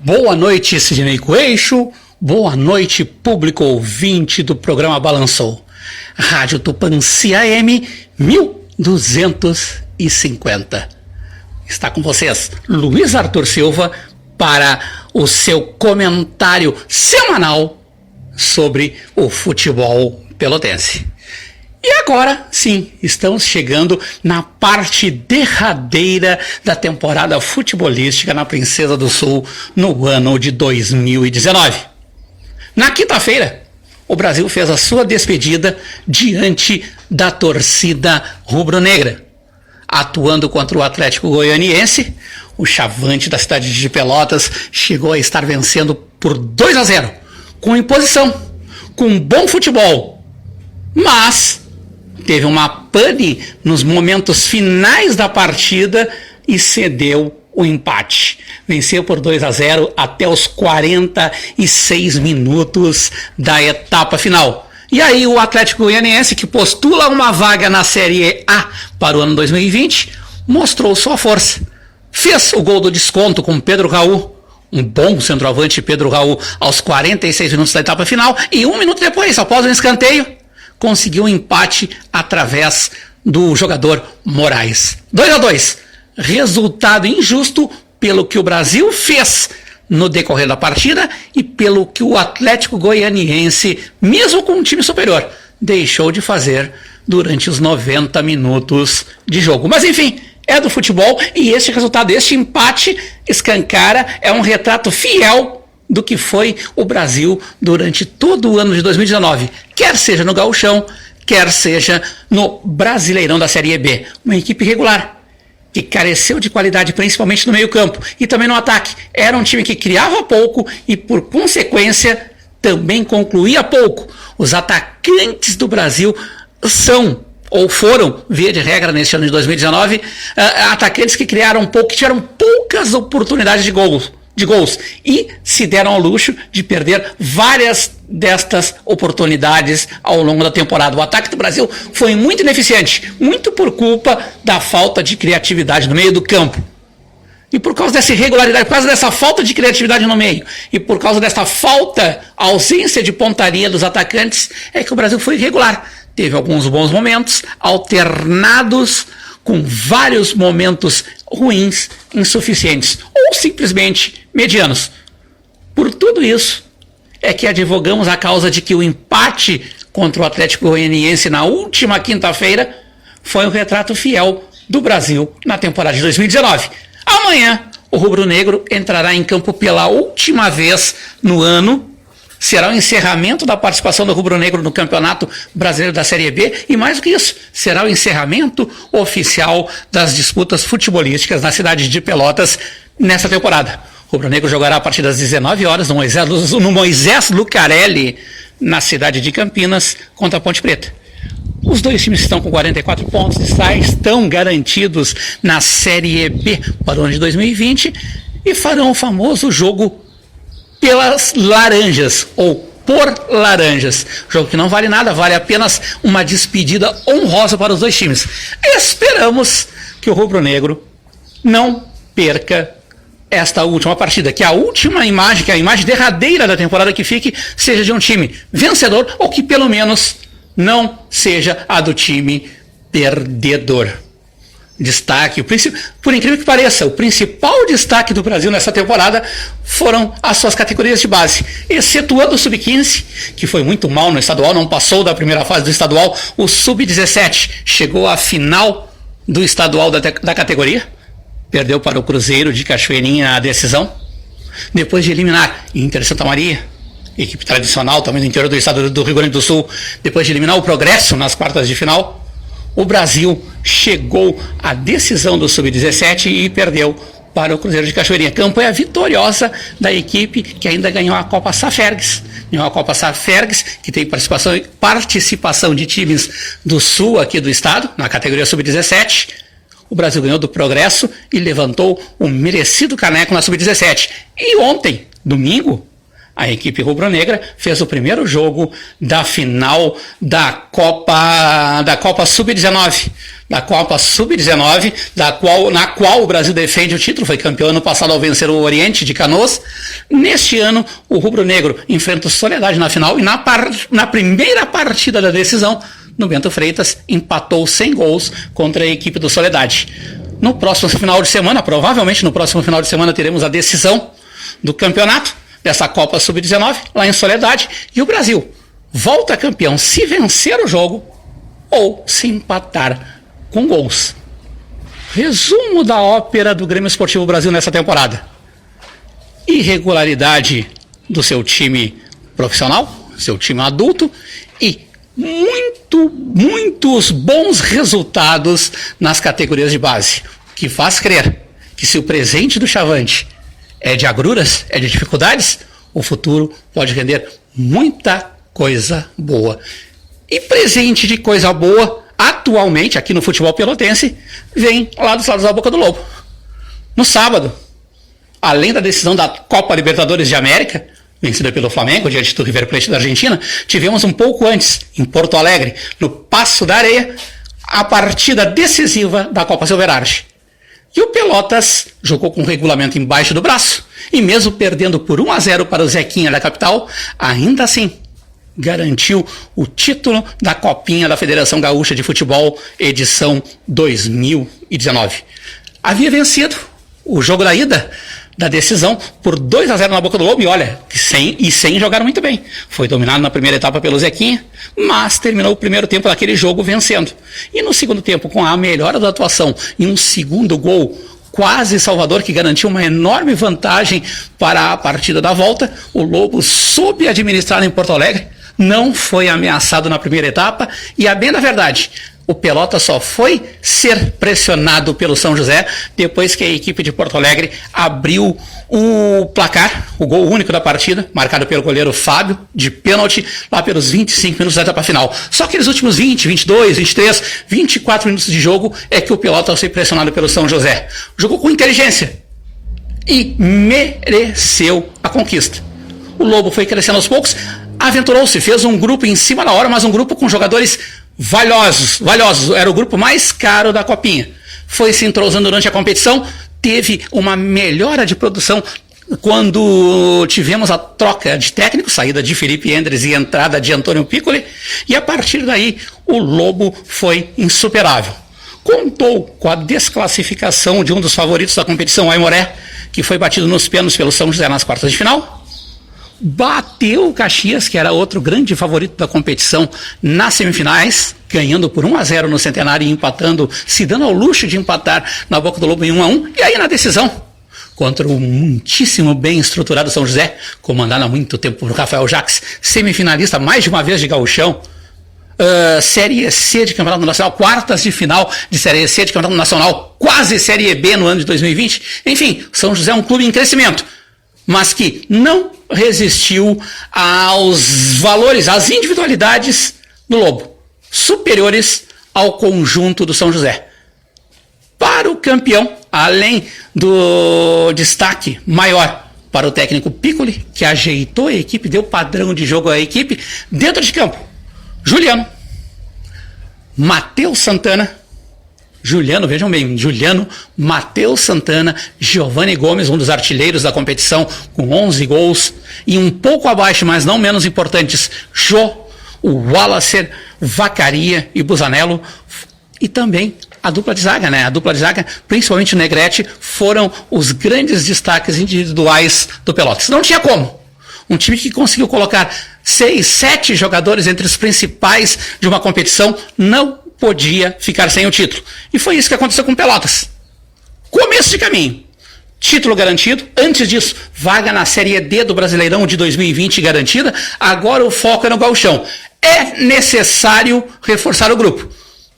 Boa noite, Sidney Coeixo. Boa noite, público ouvinte do programa Balançou. Rádio Tupãncia AM 1250. Está com vocês, Luiz Arthur Silva, para o seu comentário semanal sobre o futebol pelotense. E agora, sim, estamos chegando na parte derradeira da temporada futebolística na Princesa do Sul no ano de 2019. Na quinta-feira, o Brasil fez a sua despedida diante da torcida rubro-negra. Atuando contra o Atlético Goianiense, o chavante da cidade de Pelotas chegou a estar vencendo por 2-0, com imposição, com bom futebol, mas teve uma pane nos momentos finais da partida e cedeu o empate. Venceu por 2-0 até os 46 minutos da etapa final. E aí o Atlético Goianiense, que postula uma vaga na Série A para o ano 2020, mostrou sua força. Fez o gol do desconto com Pedro Raul, um bom centroavante Pedro Raul, aos 46 minutos da etapa final, e um minuto depois, após um escanteio, conseguiu um empate através do jogador Moraes. 2-2. Resultado injusto pelo que o Brasil fez no decorrer da partida e pelo que o Atlético Goianiense, mesmo com um time superior, deixou de fazer durante os 90 minutos de jogo. Mas enfim, é do futebol e este resultado, este empate escancara, é um retrato fiel do que foi o Brasil durante todo o ano de 2019, quer seja no Gauchão, quer seja no Brasileirão da Série B. Uma equipe regular, que careceu de qualidade principalmente no meio-campo e também no ataque. Era um time que criava pouco e, por consequência, também concluía pouco. Os atacantes do Brasil são, ou foram, via de regra neste ano de 2019, atacantes que criaram pouco, que tiveram poucas oportunidades de gols e se deram ao luxo de perder várias destas oportunidades ao longo da temporada. O ataque do Brasil foi muito ineficiente, muito por culpa da falta de criatividade no meio do campo. E por causa dessa irregularidade, por causa dessa falta de criatividade no meio, e por causa dessa ausência de pontaria dos atacantes, é que o Brasil foi irregular. Teve alguns bons momentos, alternados com vários momentos ruins, insuficientes, ou simplesmente medianos. Por tudo isso, é que advogamos a causa de que o empate contra o Atlético Goianiense na última quinta-feira foi um retrato fiel do Brasil na temporada de 2019. Amanhã, o rubro-negro entrará em campo pela última vez no ano. Será o encerramento da participação do rubro-negro no Campeonato Brasileiro da Série B e, mais do que isso, será o encerramento oficial das disputas futebolísticas na cidade de Pelotas nessa temporada. O rubro-negro jogará a partir das 19 horas no Moisés Lucarelli, na cidade de Campinas, contra a Ponte Preta. Os dois times estão com 44 pontos e estão garantidos na Série B para o ano de 2020 e farão o famoso jogo pelas laranjas, ou por laranjas. Jogo que não vale nada, vale apenas uma despedida honrosa para os dois times. Esperamos que o rubro-negro não perca esta última partida, que a última imagem, que a imagem derradeira da temporada que fique, seja de um time vencedor, ou que pelo menos não seja a do time perdedor. Destaque, por incrível que pareça, o principal destaque do Brasil nessa temporada foram as suas categorias de base, excetuando o Sub-15, que foi muito mal no estadual, não passou da primeira fase do estadual. O Sub-17 chegou à final do estadual da categoria, perdeu para o Cruzeiro de Cachoeirinha a decisão, depois de eliminar Inter Santa Maria, equipe tradicional também do interior do estado do Rio Grande do Sul, depois de eliminar o Progresso nas quartas de final. O Brasil chegou à decisão do Sub-17 e perdeu para o Cruzeiro de Cachoeirinha. Campanha vitoriosa da equipe que ainda ganhou a Copa Safergues. Ganhou a Copa Safergues, que tem participação de times do sul aqui do estado, na categoria Sub-17. O Brasil ganhou do Progresso e levantou um merecido caneco na Sub-17. E ontem, domingo, a equipe rubro-negra fez o primeiro jogo da final da Copa Sub-19, da Copa Sub-19, na qual o Brasil defende o título, foi campeão ano passado ao vencer o Oriente de Canoas. Neste ano, o rubro-negro enfrenta o Soledade na final e na primeira partida da decisão, no Bento Freitas, empatou sem gols contra a equipe do Soledade. No próximo final de semana, provavelmente no próximo final de semana, teremos a decisão do campeonato dessa Copa Sub-19, lá em Soledade, e o Brasil volta campeão se vencer o jogo ou se empatar com gols. Resumo da ópera do Grêmio Esportivo Brasil nessa temporada: irregularidade do seu time profissional, seu time adulto, e muitos bons resultados nas categorias de base, que faz crer que se o presente do Chavante é de agruras, é de dificuldades, o futuro pode render muita coisa boa. E presente de coisa boa, atualmente, aqui no futebol pelotense, vem lá dos lados da Boca do Lobo. No sábado, além da decisão da Copa Libertadores de América, vencida pelo Flamengo, diante do River Plate da Argentina, tivemos um pouco antes, em Porto Alegre, no Passo da Areia, a partida decisiva da Copa Silverarte. E o Pelotas jogou com o regulamento embaixo do braço, e mesmo perdendo por 1-0 para o Zequinha da capital, ainda assim garantiu o título da Copinha da Federação Gaúcha de Futebol, edição 2019. Havia vencido o jogo da ida da decisão por 2-0 na Boca do Lobo, e olha, sem jogar muito bem. Foi dominado na primeira etapa pelo Zequinha, mas terminou o primeiro tempo daquele jogo vencendo. E no segundo tempo, com a melhora da atuação e um segundo gol quase salvador, que garantiu uma enorme vantagem para a partida da volta, o Lobo soube administrar em Porto Alegre, não foi ameaçado na primeira etapa, e a bem da verdade, o Pelotas só foi ser pressionado pelo São José depois que a equipe de Porto Alegre abriu o placar, o gol único da partida, marcado pelo goleiro Fábio, de pênalti, lá pelos 25 minutos da etapa final. Só aqueles últimos 20, 22, 23, 24 minutos de jogo é que o Pelotas foi pressionado pelo São José. Jogou com inteligência e mereceu a conquista. O Lobo foi crescendo aos poucos, aventurou-se, fez um grupo em cima da hora, mas um grupo com jogadores valiosos, era o grupo mais caro da Copinha. Foi se entrosando durante a competição, teve uma melhora de produção quando tivemos a troca de técnico, saída de Felipe Endres e entrada de Antônio Piccoli, e a partir daí o Lobo foi insuperável. Contou com a desclassificação de um dos favoritos da competição, o Aimoré, que foi batido nos pênaltis pelo São José nas quartas de final. Bateu o Caxias, que era outro grande favorito da competição, nas semifinais, ganhando por 1-0 no Centenário e empatando, se dando ao luxo de empatar na Boca do Lobo em 1-1. E aí na decisão, contra o muitíssimo bem estruturado São José, comandado há muito tempo por Rafael Jacques, semifinalista mais de uma vez de Gauchão, Série C de Campeonato Nacional, quartas de final de Série C de Campeonato Nacional, quase Série B no ano de 2020. Enfim, São José é um clube em crescimento, mas que não resistiu aos valores, às individualidades do Lobo, superiores ao conjunto do São José. Para o campeão, além do destaque maior para o técnico Piccoli, que ajeitou a equipe, deu padrão de jogo à equipe, dentro de campo, Juliano, Matheus Santana, vejam bem, Matheus Santana, Giovanni Gomes, um dos artilheiros da competição, com 11 gols, e um pouco abaixo, mas não menos importantes, Jô, o Wallace, Vacaria e Busanello, e também a dupla de zaga, A dupla de zaga, principalmente o Negrete, foram os grandes destaques individuais do Pelotas. Não tinha como. Um time que conseguiu colocar 6, 7 jogadores entre os principais de uma competição não podia ficar sem o título. E foi isso que aconteceu com o Pelotas. Começo de caminho. Título garantido. Antes disso, vaga na Série D do Brasileirão de 2020 garantida. Agora o foco é no Gauchão. É necessário reforçar o grupo.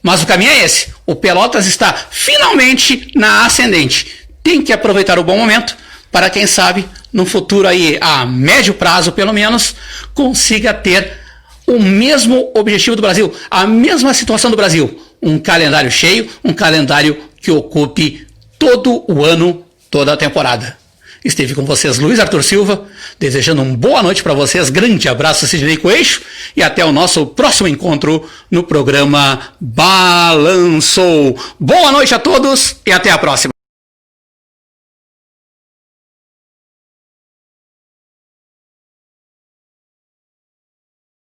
Mas o caminho é esse. O Pelotas está finalmente na ascendente. Tem que aproveitar o bom momento para, quem sabe, no futuro aí, a médio prazo pelo menos, consiga ter o mesmo objetivo do Brasil, a mesma situação do Brasil. Um calendário cheio, um calendário que ocupe todo o ano, toda a temporada. Esteve com vocês Luiz Arthur Silva, desejando uma boa noite para vocês, grande abraço Sidney Coelho e até o nosso próximo encontro no programa Balançou. Boa noite a todos e até a próxima.